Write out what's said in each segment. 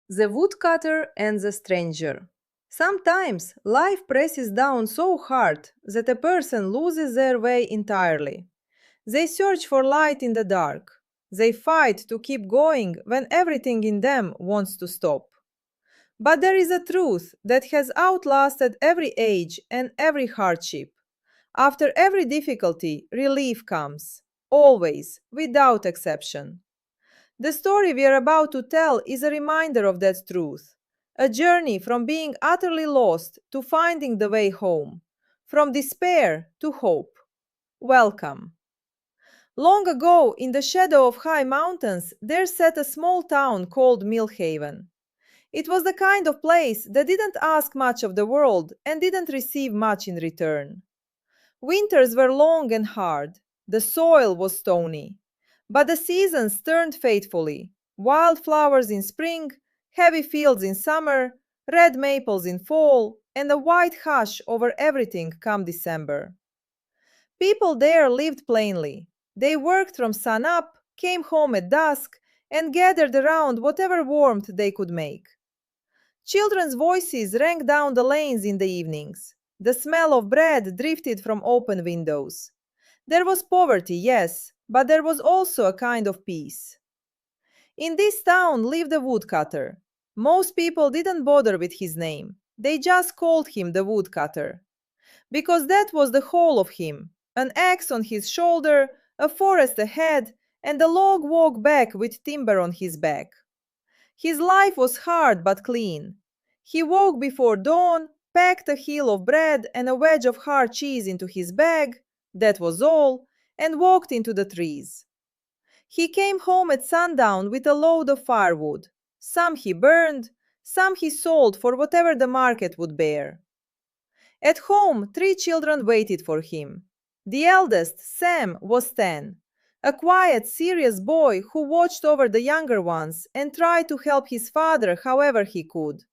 The Woodcutter and the Stranger. Sometimes life presses down so hard that a person loses their way entirely. They search for light in the dark. They fight to keep going when everything in them wants to stop. But there is a truth that has outlasted every age and every hardship. After every difficulty, relief comes, always, without exception. The story we are about to tell is a reminder of that truth. A journey from being utterly lost to finding the way home, from despair to hope. Welcome. Long ago, in the shadow of high mountains, there sat a small town called Millhaven. It was the kind of place that didn't ask much of the world and didn't receive much in return. Winters were long and hard. The soil was stony. But the seasons turned faithfully. Wild flowers in spring, heavy fields in summer, red maples in fall, and a white hush over everything come December. People there lived plainly. They worked from sun up, came home at dusk, and gathered around whatever warmth they could make. Children's voices rang down the lanes in the evenings. The smell of bread drifted from open windows. There was poverty, yes, but there was also a kind of peace. In this town lived a woodcutter. Most people didn't bother with his name. They just called him the woodcutter. Because that was the whole of him: an axe on his shoulder, a forest ahead, and a log walk back with timber on his back. His life was hard but clean. He woke before dawn, packed a hill of bread and a wedge of hard cheese into his bag, that was all, and walked into the trees. He came home at sundown with a load of firewood. Some he burned, some he sold for whatever the market would bear. At home, three children waited for him. The eldest, Sam, was 10, a quiet, serious boy who watched over the younger ones and tried to help his father however he could.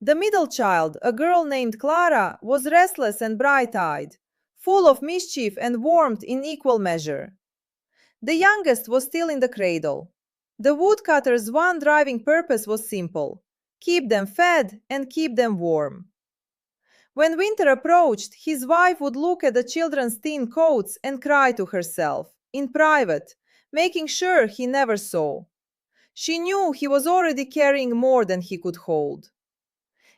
The middle child, a girl named Clara, was restless and bright-eyed, full of mischief and warmth in equal measure. The youngest was still in the cradle. The woodcutter's one driving purpose was simple: keep them fed and keep them warm. When winter approached, his wife would look at the children's thin coats and cry to herself, in private, making sure he never saw. She knew he was already carrying more than he could hold.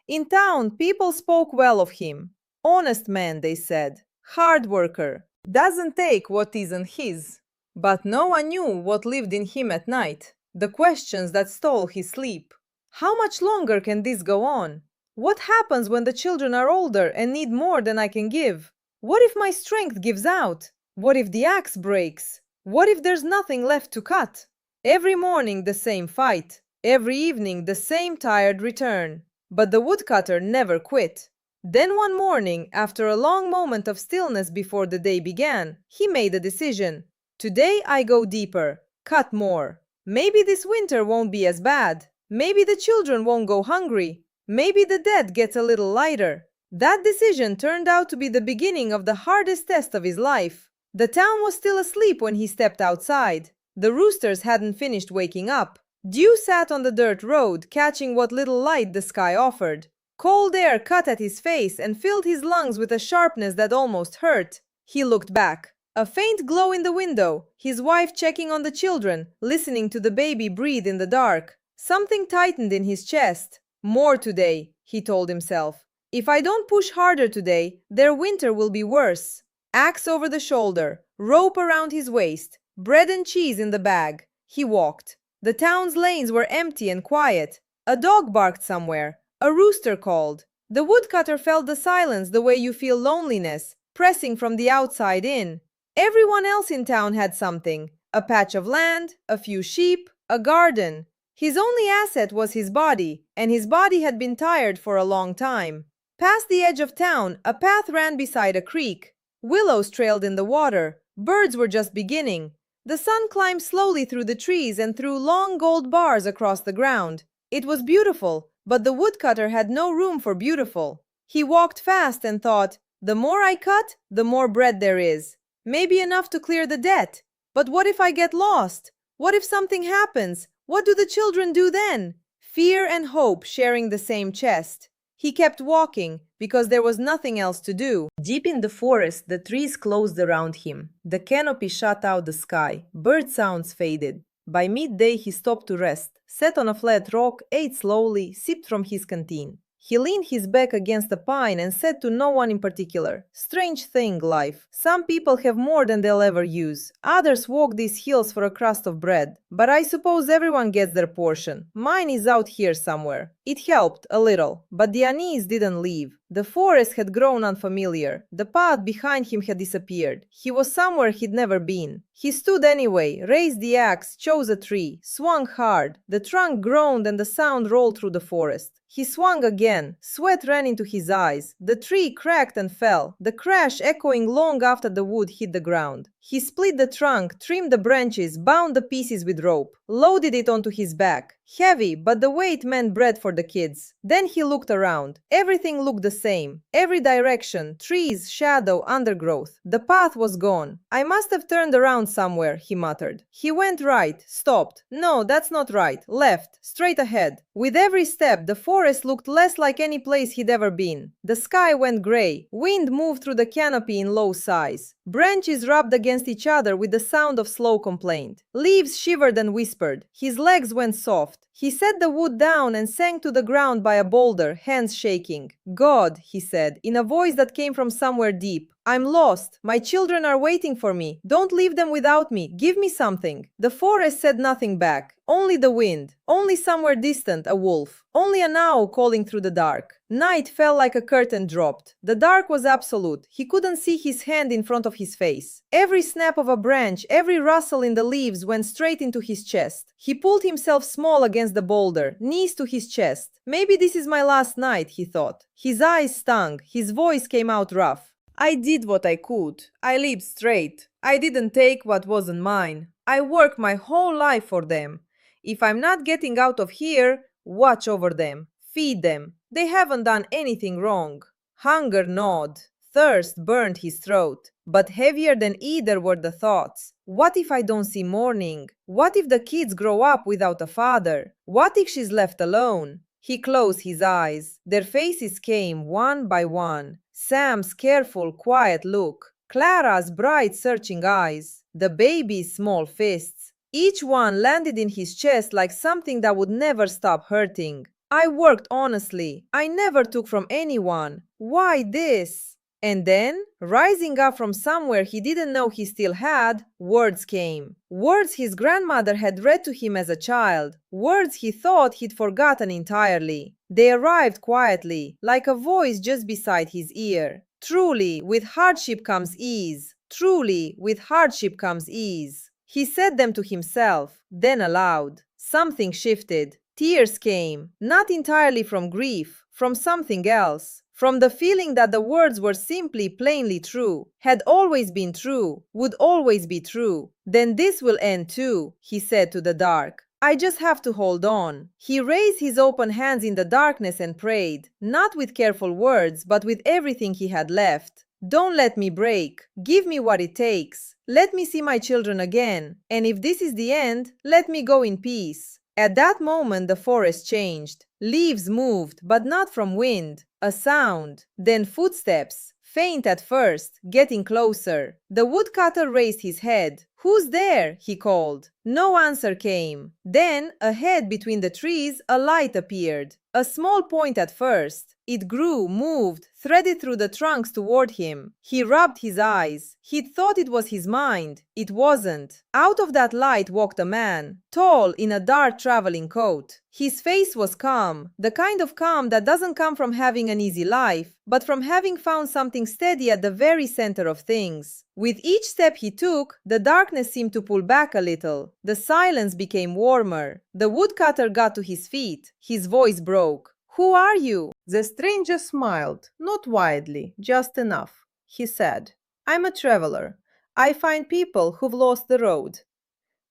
In town, people spoke well of him. Honest man, they said. Hard worker. Doesn't take what isn't his. But no one knew what lived in him at night. The questions that stole his sleep. How much longer can this go on? What happens when the children are older and need more than I can give? What if my strength gives out? What if the axe breaks? What if there's nothing left to cut? Every morning the same fight. Every evening the same tired return. But the woodcutter never quit. Then one morning, after a long moment of stillness before the day began, he made a decision. Today I go deeper, cut more. Maybe this winter won't be as bad. Maybe the children won't go hungry. Maybe the dead gets a little lighter. That decision turned out to be the beginning of the hardest test of his life. The town was still asleep when he stepped outside. The roosters hadn't finished waking up. Dew sat on the dirt road, catching what little light the sky offered. Cold air cut at his face and filled his lungs with a sharpness that almost hurt. He looked back. A faint glow in the window, his wife checking on the children, listening to the baby breathe in the dark. Something tightened in his chest. More today, he told himself. If I don't push harder today, their winter will be worse. Axe over the shoulder, rope around his waist, bread and cheese in the bag. He walked. The town's lanes were empty and quiet. A dog barked somewhere. A rooster called. The woodcutter felt the silence the way you feel loneliness, pressing from the outside in. Everyone else in town had something: a patch of land, a few sheep, a garden. His only asset was his body, and his body had been tired for a long time. Past the edge of town, a path ran beside a creek. Willows trailed in the water. Birds were just beginning. The sun climbed slowly through the trees and threw long gold bars across the ground. It was beautiful, but the woodcutter had no room for beautiful. He walked fast and thought, the more I cut, the more bread there is. Maybe enough to clear the debt. But what if I get lost? What if something happens? What do the children do then? fear and hope sharing the same chest. He kept walking because there was nothing else to do. Deep in the forest, the trees closed around him. The canopy shut out the sky. Bird sounds faded. By midday, he stopped to rest, sat on a flat rock, ate slowly, sipped from his canteen. He leaned his back against a pine and said to no one in particular, "Strange thing, life. Some people have more than they'll ever use. Others walk these hills for a crust of bread. But I suppose everyone gets their portion. Mine is out here somewhere." It helped, a little, but the unease didn't leave. The forest had grown unfamiliar. The path behind him had disappeared. He was somewhere he'd never been. He stood anyway, raised the axe, chose a tree, swung hard. The trunk groaned and the sound rolled through the forest. He swung again. Sweat ran into his eyes. The tree cracked and fell, the crash echoing long after the wood hit the ground. He split the trunk, trimmed the branches, bound the pieces with rope, loaded it onto his back. Heavy, but the weight meant bread for the kids. Then he looked around. Everything looked the same. Every direction, trees, shadow, undergrowth. The path was gone. "I must have turned around somewhere," he muttered. He went right, stopped. "No, that's not right. Left, straight ahead." With every step, the forest looked less like any place he'd ever been. The sky went gray. Wind moved through the canopy in low sighs. Branches rubbed against each other with the sound of slow complaint. Leaves shivered and whispered. His legs went soft. He set the wood down and sank to the ground by a boulder, hands shaking. "God," he said, in a voice that came from somewhere deep, "I'm lost. My children are waiting for me. Don't leave them without me. Give me something." The forest said nothing back. Only the wind. Only somewhere distant a wolf. Only an owl calling through the dark. Night fell like a curtain dropped. The dark was absolute. He couldn't see his hand in front of his face. Every snap of a branch, every rustle in the leaves went straight into his chest. He pulled himself small against the boulder, knees to his chest. "Maybe this is my last night," he thought. His eyes stung. His voice came out rough. "I did what I could. I lived straight. I didn't take what wasn't mine. I worked my whole life for them. If I'm not getting out of here, watch over them. Feed them. They haven't done anything wrong." Hunger gnawed. Thirst burned his throat. But heavier than either were the thoughts. What if I don't see morning? What if the kids grow up without a father? What if she's left alone? He closed his eyes. Their faces came one by one. Sam's careful, quiet look. Clara's bright, searching eyes. The baby's small fists. Each one landed in his chest like something that would never stop hurting. "I worked honestly. I never took from anyone. Why this?" And then, rising up from somewhere he didn't know he still had, words came. Words his grandmother had read to him as a child. Words he thought he'd forgotten entirely. They arrived quietly, like a voice just beside his ear. "Truly, with hardship comes ease. Truly, with hardship comes ease." He said them to himself, then aloud. Something shifted. Tears came, not entirely from grief, from something else. From the feeling that the words were simply plainly true, had always been true, would always be true. "Then this will end too," he said to the dark. "I just have to hold on." He raised his open hands in the darkness and prayed, not with careful words, but with everything he had left. "Don't let me break. Give me what it takes. Let me see my children again. And if this is the end, let me go in peace." At that moment, the forest changed. Leaves moved, but not from wind. A sound. Then footsteps. Faint at first, getting closer. The woodcutter raised his head. "Who's there?" he called. No answer came. Then, ahead between the trees, a light appeared. A small point at first. It grew, moved, threaded through the trunks toward him. He rubbed his eyes. He'd thought it was his mind. It wasn't. Out of that light walked a man, tall, in a dark traveling coat. His face was calm, the kind of calm that doesn't come from having an easy life, but from having found something steady at the very center of things. With each step he took, the darkness seemed to pull back a little. The silence became warmer. The woodcutter got to his feet. His voice broke. "Who are you?" The stranger smiled, not widely, just enough. He said, "I'm a traveler. I find people who've lost the road."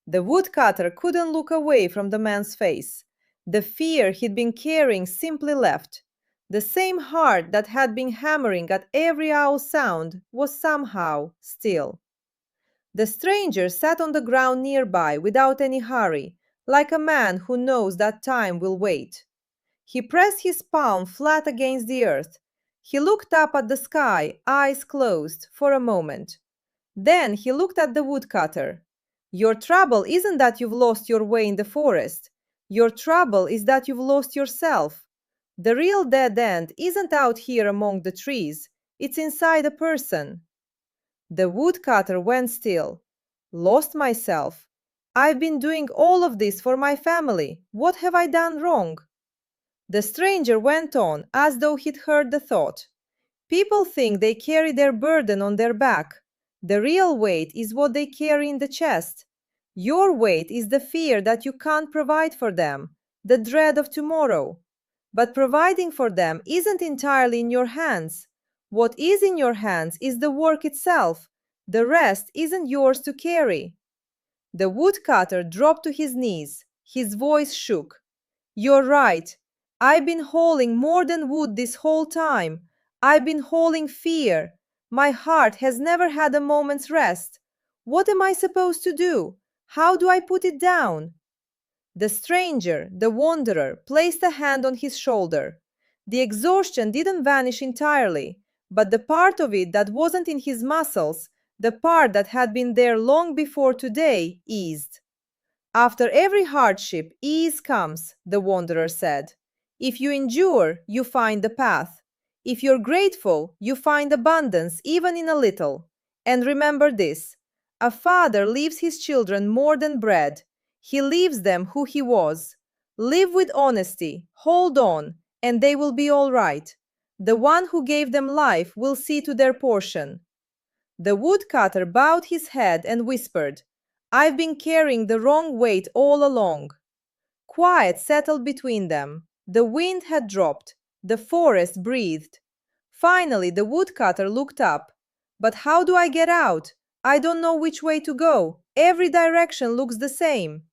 The woodcutter couldn't look away from the man's face. The fear he'd been carrying simply left. The same heart that had been hammering at every owl sound was somehow still. The stranger sat on the ground nearby without any hurry, like a man who knows that time will wait. He pressed his palm flat against the earth. He looked up at the sky, eyes closed, for a moment. Then he looked at the woodcutter. Your trouble isn't that you've lost your way in the forest. Your trouble is that you've lost yourself. The real dead end isn't out here among the trees, it's inside a person. The woodcutter went still. Lost myself. I've been doing all of this for my family. What have I done wrong? The stranger went on as though he'd heard the thought. People think they carry their burden on their back. The real weight is what they carry in the chest. Your weight is the fear that you can't provide for them, the dread of tomorrow. But providing for them isn't entirely in your hands. What is in your hands is the work itself. The rest isn't yours to carry. The woodcutter dropped to his knees. His voice shook. You're right. I've been hauling more than wood this whole time. I've been hauling fear. My heart has never had a moment's rest. What am I supposed to do? How do I put it down? The stranger, the wanderer, placed a hand on his shoulder. The exhaustion didn't vanish entirely, but the part of it that wasn't in his muscles, the part that had been there long before today, eased. After every hardship, ease comes, the wanderer said. If you endure, you find the path. If you're grateful, you find abundance even in a little. And remember this: a father leaves his children more than bread. He leaves them who he was. Live with honesty, hold on, and they will be all right. The one who gave them life will see to their portion. The woodcutter bowed his head and whispered, I've been carrying the wrong weight all along. Quiet settled between them. The wind had dropped. The forest breathed. Finally, the woodcutter looked up. But how do I get out? I don't know which way to go. Every direction looks the same.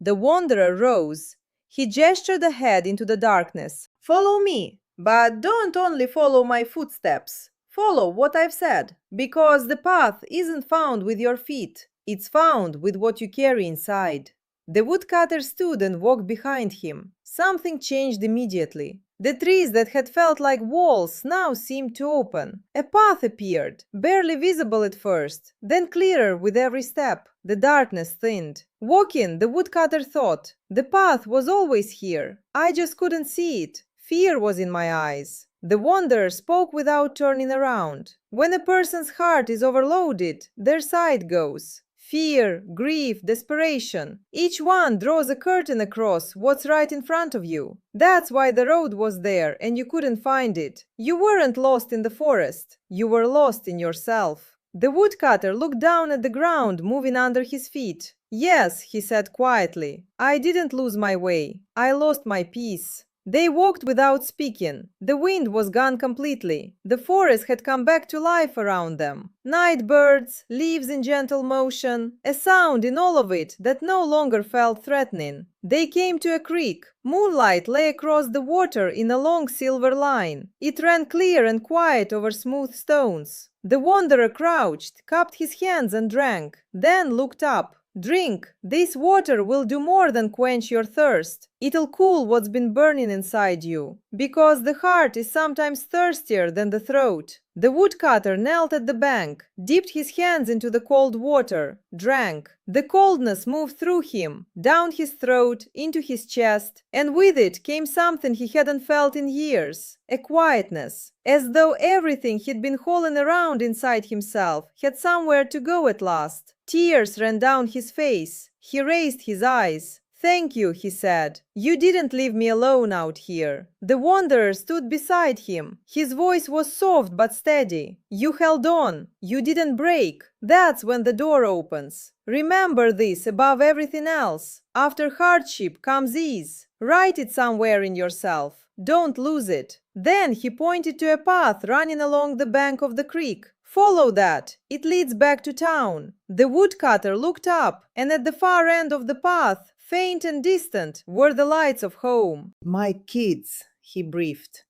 The wanderer rose. He gestured ahead into the darkness. Follow me, but don't only follow my footsteps. Follow what I've said, because the path isn't found with your feet. It's found with what you carry inside. The woodcutter stood and walked behind him. Something changed immediately. The trees that had felt like walls now seemed to open. A path appeared, barely visible at first, then clearer with every step. The darkness thinned. Walking, the woodcutter thought, the path was always here. I just couldn't see it. Fear was in my eyes. The wanderer spoke without turning around. When a person's heart is overloaded, their sight goes. Fear, grief, desperation. Each one draws a curtain across what's right in front of you. That's why the road was there and you couldn't find it. You weren't lost in the forest. You were lost in yourself. The woodcutter looked down at the ground moving under his feet. Yes, he said quietly. I didn't lose my way. I lost my peace. They walked without speaking. The wind was gone completely. The forest had come back to life around them. Night birds, leaves in gentle motion, a sound in all of it that no longer felt threatening. They came to a creek. Moonlight lay across the water in a long silver line. It ran clear and quiet over smooth stones. The wanderer crouched, cupped his hands and drank, then looked up. Drink. This water will do more than quench your thirst. It'll cool what's been burning inside you, because the heart is sometimes thirstier than the throat. The woodcutter knelt at the bank, dipped his hands into the cold water, drank. The coldness moved through him, down his throat, into his chest, and with it came something he hadn't felt in years, a quietness, as though everything he'd been hauling around inside himself had somewhere to go at last. Tears ran down his face. He raised his eyes. Thank you, he said. You didn't leave me alone out here. The wanderer stood beside him. His voice was soft but steady. You held on. You didn't break. That's when the door opens. Remember this above everything else. After hardship comes ease. Write it somewhere in yourself. Don't lose it. Then he pointed to a path running along the bank of the creek. Follow that. It leads back to town. The woodcutter looked up, and at the far end of the path, faint and distant, were the lights of home. My kids, he breathed.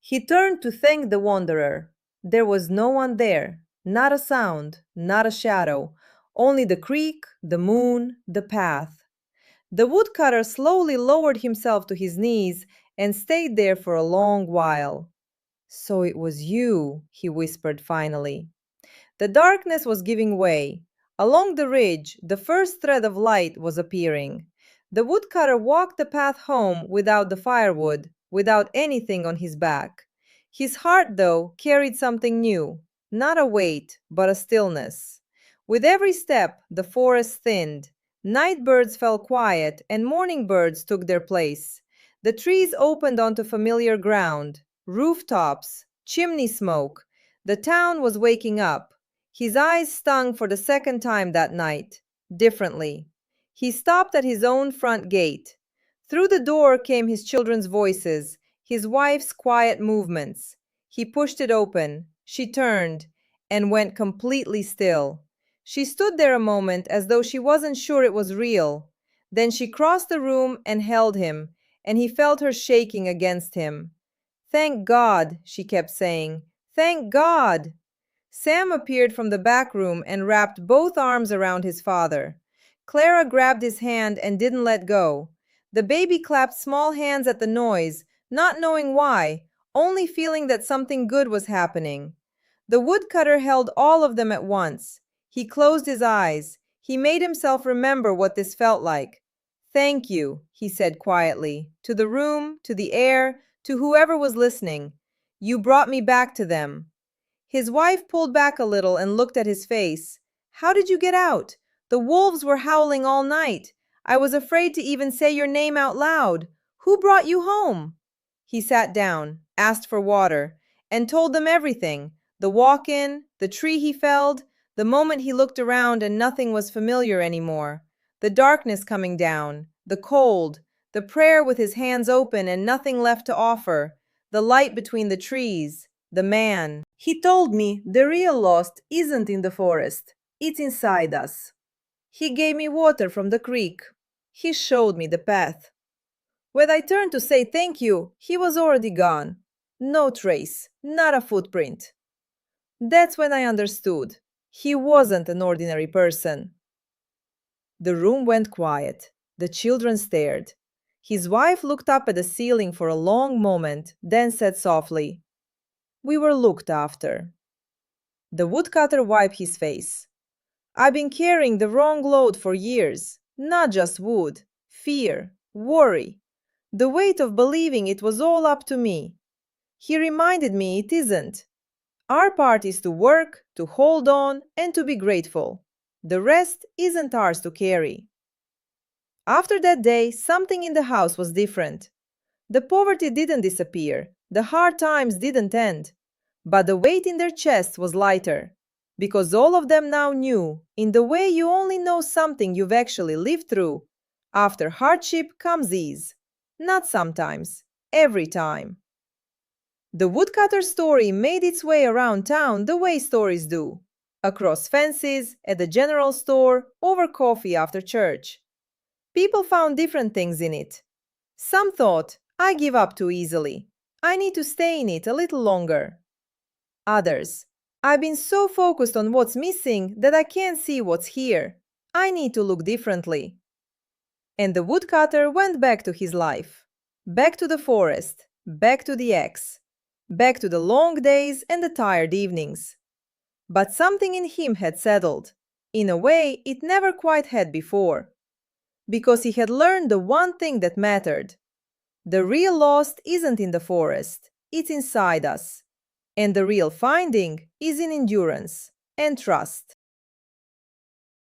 He turned to thank the wanderer. There was no one there. Not a sound, not a shadow. Only the creek, the moon, the path. The woodcutter slowly lowered himself to his knees and stayed there for a long while. "So it was you," he whispered finally. The darkness was giving way. Along the ridge, the first thread of light was appearing. The woodcutter walked the path home without the firewood, without anything on his back. His heart, though, carried something new, not a weight, but a stillness. With every step, the forest thinned. Night birds fell quiet, and morning birds took their place. The trees opened onto familiar ground, rooftops, chimney smoke. The town was waking up. His eyes stung for the second time that night, differently. He stopped at his own front gate. Through the door came his children's voices, his wife's quiet movements. He pushed it open. She turned and went completely still. She stood there a moment as though she wasn't sure it was real. Then she crossed the room and held him, and he felt her shaking against him. "Thank God," she kept saying. "Thank God." Sam appeared from the back room and wrapped both arms around his father. Clara grabbed his hand and didn't let go. The baby clapped small hands at the noise, not knowing why, only feeling that something good was happening. The woodcutter held all of them at once. He closed his eyes. He made himself remember what this felt like. "Thank you," he said quietly, to the room, to the air, to whoever was listening. "You brought me back to them." His wife pulled back a little and looked at his face. "How did you get out? The wolves were howling all night. I was afraid to even say your name out loud. Who brought you home?" He sat down, asked for water, and told them everything. The walk-in, the tree he felled, the moment he looked around and nothing was familiar anymore. The darkness coming down, the cold, the prayer with his hands open and nothing left to offer, the light between the trees, the man. "He told me the real lost isn't in the forest, it's inside us. He gave me water from the creek. He showed me the path. When I turned to say thank you, he was already gone. No trace, not a footprint. That's when I understood. He wasn't an ordinary person." The room went quiet. The children stared. His wife looked up at the ceiling for a long moment, then said softly, "We were looked after." The woodcutter wiped his face. "I've been carrying the wrong load for years. Not just wood, fear, worry. The weight of believing it was all up to me." He reminded me it isn't. Our part is to work, to hold on, and to be grateful. The rest isn't ours to carry. After that day, something in the house was different. The poverty didn't disappear. The hard times didn't end. But the weight in their chests was lighter. Because all of them now knew, in the way you only know something you've actually lived through, after hardship comes ease. Not sometimes, every time. The woodcutter story made its way around town the way stories do. Across fences, at the general store, over coffee after church. People found different things in it. Some thought, I give up too easily. I need to stay in it a little longer. Others, I've been so focused on what's missing that I can't see what's here. I need to look differently. And the woodcutter went back to his life. Back to the forest, back to the axe, back to the long days and the tired evenings. But something in him had settled, in a way it never quite had before. Because he had learned the one thing that mattered. The real lost isn't in the forest, it's inside us. And the real finding is in endurance and trust.